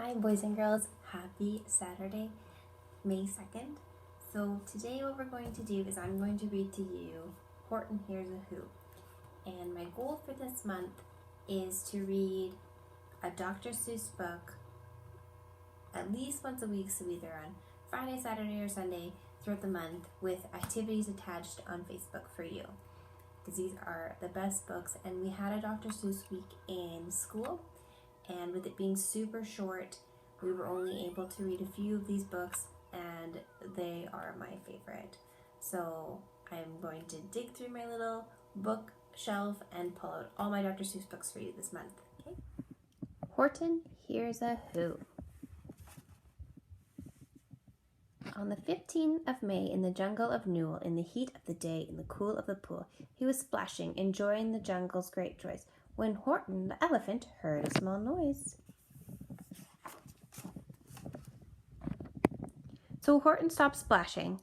Hi boys and girls, happy Saturday, May 2nd. So today what we're going to do is I'm going to read to you Horton Hears a Who. And my goal for this month is to read a Dr. Seuss book at least once a week, so either on Friday, Saturday, or Sunday throughout the month with activities attached on Facebook for you. Because these are the best books, and we had a Dr. Seuss week in school. And with it being super short, we were only able to read a few of these books, and they are my favorite. So I'm going to dig through my little bookshelf and pull out all my Dr. Seuss books for you this month. Okay? Horton Hears a Who. On the 15th of May, in the jungle of Newell, in the heat of the day, in the cool of the pool, he was splashing, enjoying the jungle's great joys, when Horton, the elephant, heard a small noise. So Horton stopped splashing.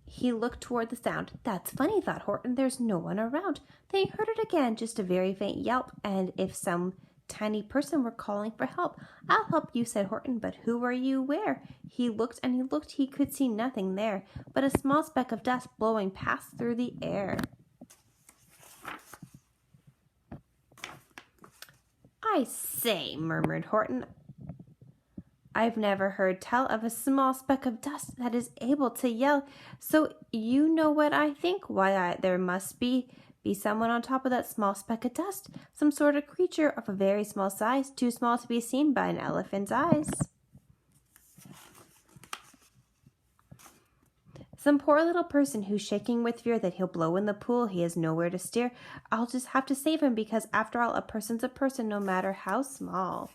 He looked toward the sound. That's funny, thought Horton. There's no one around. Then he heard it again, just a very faint yelp, and if some tiny person were calling for help. I'll help you, said Horton, but who are you? Where? He looked and he looked. He could see nothing there, but a small speck of dust blowing past through the air. I say, murmured Horton, I've never heard tell of a small speck of dust that is able to yell. So you know what I think? Why, there must be someone on top of that small speck of dust, some sort of creature of a very small size, too small to be seen by an elephant's eyes. Some poor little person who's shaking with fear that he'll blow in the pool. He has nowhere to steer. I'll just have to save him because, after all, a person's a person no matter how small.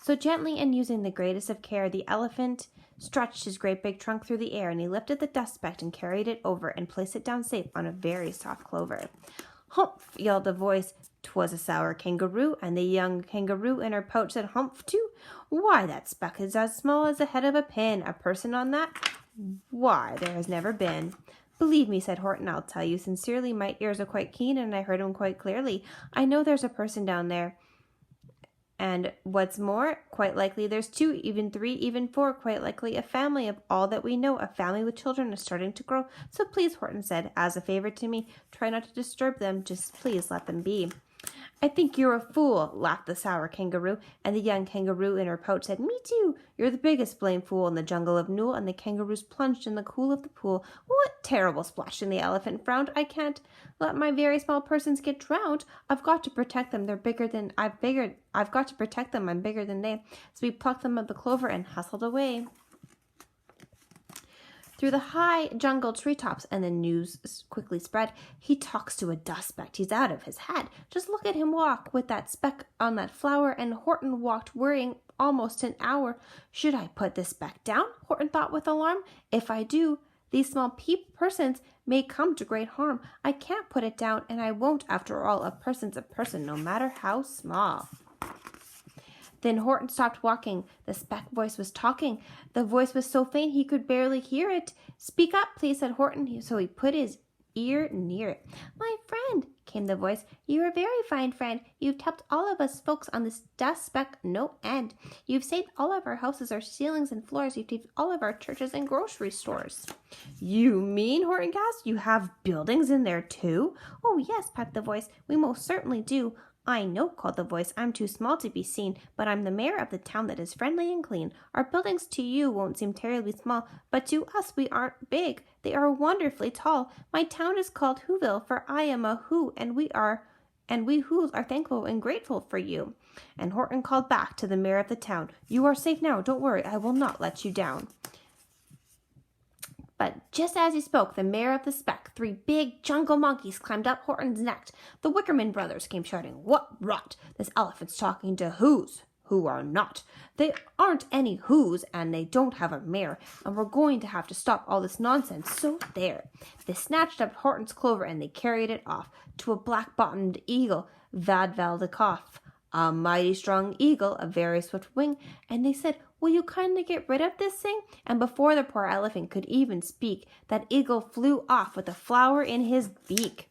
So gently and using the greatest of care, the elephant stretched his great big trunk through the air, and he lifted the dust speck and carried it over and placed it down safe on a very soft clover. Humph, yelled a voice. 'Twas a sour kangaroo, and the young kangaroo in her pouch said humph too. Why, that speck is as small as the head of a pin. A person on that? Why, there has never been. Believe me, said Horton, I'll tell you sincerely, my ears are quite keen and I heard him quite clearly. I know there's a person down there. And what's more, quite likely there's 2, even 3, even 4, quite likely a family of all that we know. A family with children is starting to grow. So please, Horton said, as a favor to me, try not to disturb them. Just please let them be. I think you're a fool, laughed the sour kangaroo, and the young kangaroo in her pouch said, Me too. You're the biggest blame fool in the jungle of Newell, and the kangaroos plunged in the cool of the pool. What terrible splashing, the elephant frowned. I can't let my very small persons get drowned. I've got to protect them. They're bigger than I've got to protect them. I'm bigger than they. So we plucked them of the clover and hustled away through the high jungle treetops, and the news quickly spread. He talks to a dust speck. He's out of his head. Just look at him walk with that speck on that flower. And Horton walked worrying almost an hour. Should I put this speck down? Horton thought with alarm. If I do, these small persons may come to great harm. I can't put it down, and I won't. After all, a person's a person, no matter how small. Then Horton stopped walking. The speck voice was talking. The voice was so faint he could barely hear it. Speak up, please, said Horton. So he put his ear near it. My friend, came the voice, you're a very fine friend. You've helped all of us folks on this dust speck no end. You've saved all of our houses, our ceilings and floors. You've saved all of our churches and grocery stores. You mean, Horton gasped, you have buildings in there too? Oh, yes, piped the voice. We most certainly do. I know, called the voice. I'm too small to be seen, but I'm the mayor of the town that is friendly and clean. Our buildings to you won't seem terribly small, but to us we aren't big. They are wonderfully tall. My town is called Whoville, for I am a Who, and we Whos are thankful and grateful for you. And Horton called back to the mayor of the town. You are safe now. Don't worry. I will not let you down. But just as he spoke, the mayor of the speck, 3 big jungle monkeys climbed up Horton's neck. The Wickerman brothers came shouting, What rot! This elephant's talking to Whos, who are not. They aren't any Whos, and they don't have a mayor, and we're going to have to stop all this nonsense, so there. They snatched up Horton's clover, and they carried it off to a black-bottomed eagle, Vadvaldekoff, a mighty strong eagle, a very swift wing, and they said, Will you kindly get rid of this thing? And before the poor elephant could even speak, that eagle flew off with a flower in his beak.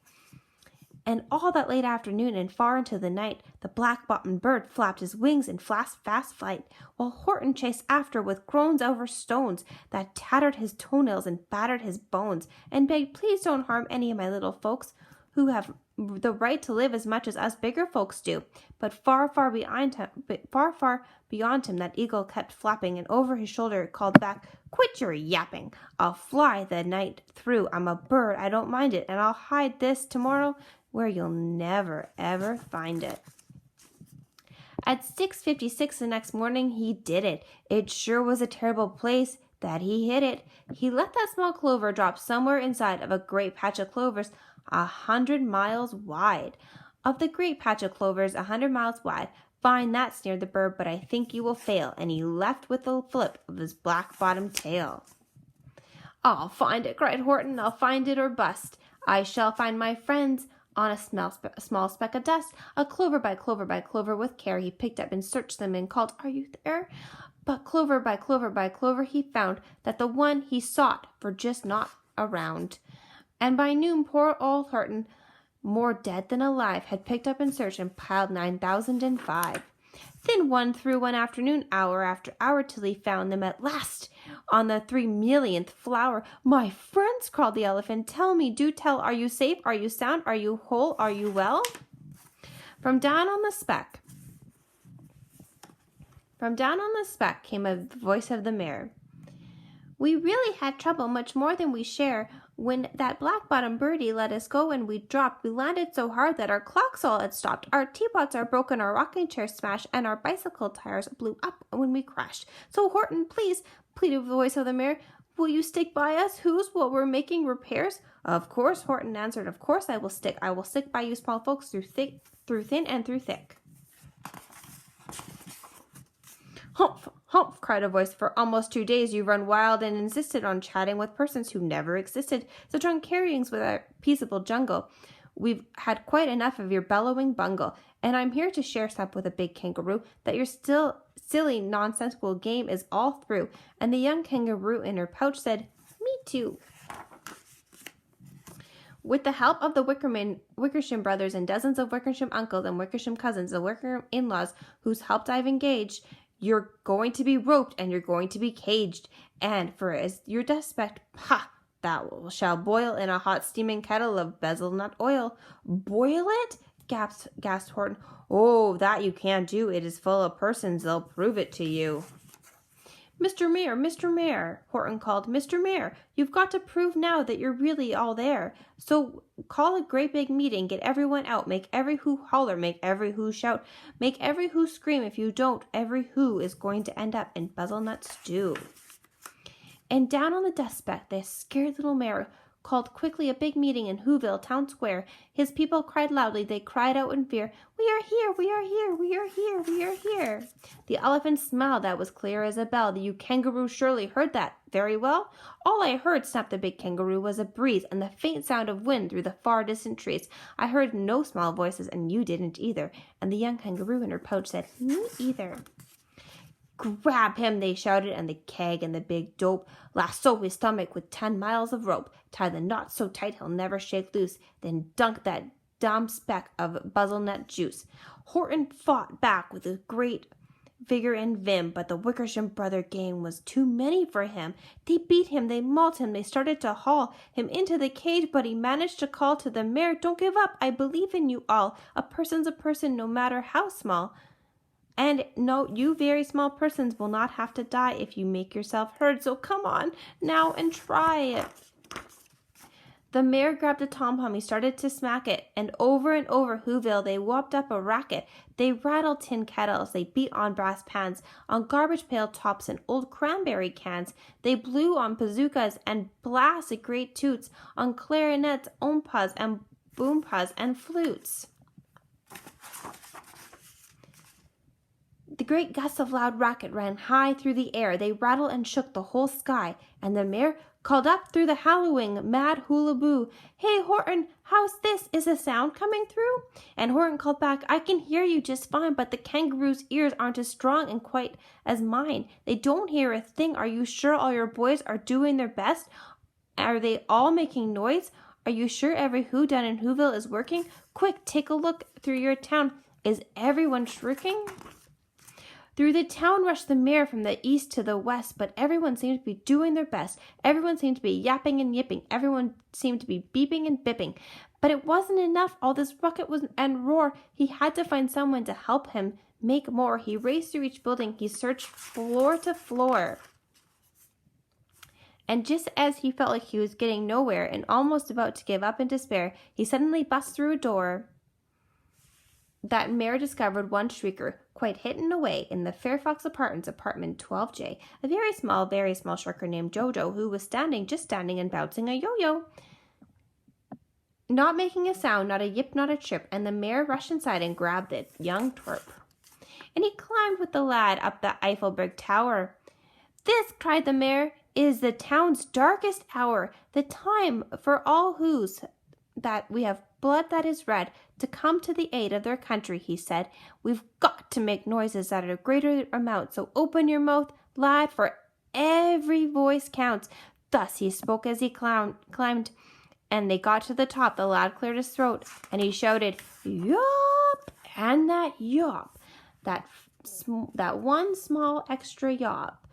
And all that late afternoon and far into the night, the black-bottomed bird flapped his wings in fast flight, while Horton chased after with groans over stones that tattered his toenails and battered his bones, and begged, "Please don't harm any of my little folks, who have the right to live as much as us bigger folks do." But far beyond him, that eagle kept flapping, and over his shoulder it called back, "Quit your yapping. I'll fly the night through. I'm a bird, I don't mind it, and I'll hide this tomorrow where you'll never, ever find it." At 6:56 the next morning, he did it. It sure was a terrible place that he hid it. He let that small clover drop somewhere inside of a great patch of clovers 100 miles wide. Of the great patch of clovers 100 miles wide, "Fine that," sneered the bird, "but I think you will fail," and he left with a flip of his black-bottomed tail. "I'll find it," cried Horton. "I'll find it or bust. I shall find my friends on a small speck of dust." A clover by clover with care he picked up and searched them and called, "Are you there?" But clover by clover he found that the one he sought for just not around. And by noon poor old Horton, more dead than alive, had picked up and searched and piled 9,005. Then one through one afternoon, hour after hour, till he found them at last on the 3,000,000th flower. "My friends," called the elephant, "tell me, do tell, are you safe? Are you sound? Are you whole? Are you well?" From down on the speck came a voice of the mare. "We really had trouble, much more than we share. When that black-bottomed birdie let us go and we dropped, we landed so hard that our clocks all had stopped. Our teapots are broken, our rocking chairs smashed, and our bicycle tires blew up when we crashed. So Horton, please," pleaded the voice of the mare, "will you stick by us, who's, while we're making repairs?" "Of course," Horton answered, "of course I will stick. I will stick by you small folks through thin and through thick." "Humph, humph," cried a voice. "For almost 2 days you run wild and insisted on chatting with persons who never existed. Such uncarryings with our peaceable jungle. We've had quite enough of your bellowing bungle, and I'm here to share sup with a big kangaroo that your silly, nonsensical game is all through." And the young kangaroo in her pouch said, "Me too." With the help of the Wickersham brothers and dozens of Wickersham uncles and Wickersham cousins, the Wickersham in-laws, whose help I've engaged, you're going to be roped and you're going to be caged. And for as your despect, that shall boil in a hot steaming kettle of bezelnut oil." "Boil it?" gasped Horton. "Oh, that you can't do. It is full of persons. They'll prove it to you." Mr. Mayor," Horton called. "Mr. Mayor, you've got to prove now that you're really all there. So call a great big meeting, get everyone out, make every who holler, make every who shout, make every who scream. If you don't, every who is going to end up in bezelnut stew." And down on the dust speck, the scared little mayor called quickly a big meeting in Whoville town square. His people cried loudly. They cried out in fear, "We are here, we are here, we are here, we are here." The elephant smiled. "That was clear as a bell. You kangaroo surely heard that very well." "All I heard," snapped the big kangaroo, "was a breeze and the faint sound of wind through the far distant trees. I heard no small voices, and you didn't either." And the young kangaroo in her pouch said, "Me either." "Grab him," they shouted, and the keg and the big dope. "Lasso his stomach with 10 miles of rope. Tie the knot so tight he'll never shake loose. Then dunk that dumb speck of bezelnut juice." Horton fought back with a great vigor and vim, but the Wickersham brother gang was too many for him. They beat him, they mauled him, they started to haul him into the cage, but he managed to call to the mare, "Don't give up, I believe in you all. A person's a person, no matter how small. And no, you very small persons will not have to die if you make yourself heard. So come on now and try it." The mayor grabbed a tom-hum. He started to smack it, and over Whoville they whopped up a racket. They rattled tin kettles, they beat on brass pans, on garbage pail tops and old cranberry cans. They blew on bazookas and blasted great toots, on clarinets, ompas, and boompas, and flutes. The great gusts of loud racket ran high through the air. They rattled and shook the whole sky, and the mayor called up through the hallooing, mad hula-boo, "Hey, Horton, how's this? Is the sound coming through?" And Horton called back, "I can hear you just fine, but the kangaroo's ears aren't as strong and quite as mine. They don't hear a thing. Are you sure all your boys are doing their best? Are they all making noise? Are you sure every who done in Whoville is working? Quick, take a look through your town. Is everyone shrieking? Through the town rushed the mayor from the east to the west, but everyone seemed to be doing their best. Everyone seemed to be yapping and yipping. Everyone seemed to be beeping and bipping. But it wasn't enough. All this ruckus and roar. He had to find someone to help him make more. He raced through each building. He searched floor to floor. And just as he felt like he was getting nowhere and almost about to give up in despair, he suddenly bust through a door that Mayor discovered one shrieker quite hidden away in the Fairfax Apartments, apartment 12J, a very small shrieker named Jojo, who was standing and bouncing a yo-yo. Not making a sound, not a yip, not a chirp, and the mayor rushed inside and grabbed the young twerp. And he climbed with the lad up the Eiffelberg Tower. This, cried the mayor, is the town's darkest hour, the time for all whose that we have blood that is red to come to the aid of their country, he said. We've got to make noises at a greater amount, so open your mouth, lad, for every voice counts. Thus he spoke as he climbed, and they got to the top. The lad cleared his throat, and he shouted, "Yop!" And that yop, that one small extra yop,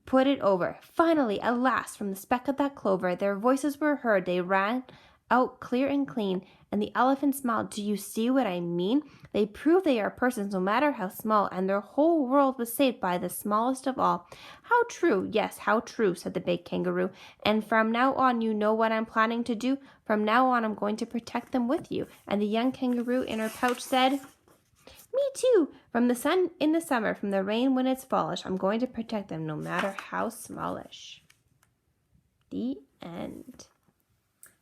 put it over. Finally, at last, from the speck of that clover, their voices were heard. They ran out clear and clean, and the elephant smiled. Do you see what I mean? They prove they are persons, no matter how small, and their whole world was saved by the smallest of all. How true, yes, how true, said the big kangaroo. And from now on, you know what I'm planning to do? From now on, I'm going to protect them with you. And the young kangaroo in her pouch said, Me too. From the sun in the summer, from the rain when it's fallish, I'm going to protect them no matter how smallish. The end.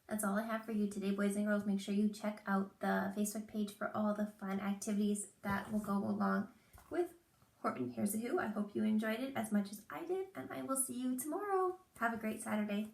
That's all I have for you today, boys and girls. Make sure you check out the Facebook page for all the fun activities that will go along with Horton Hears a Who. I hope you enjoyed it as much as I did, and I will see you tomorrow. Have a great Saturday.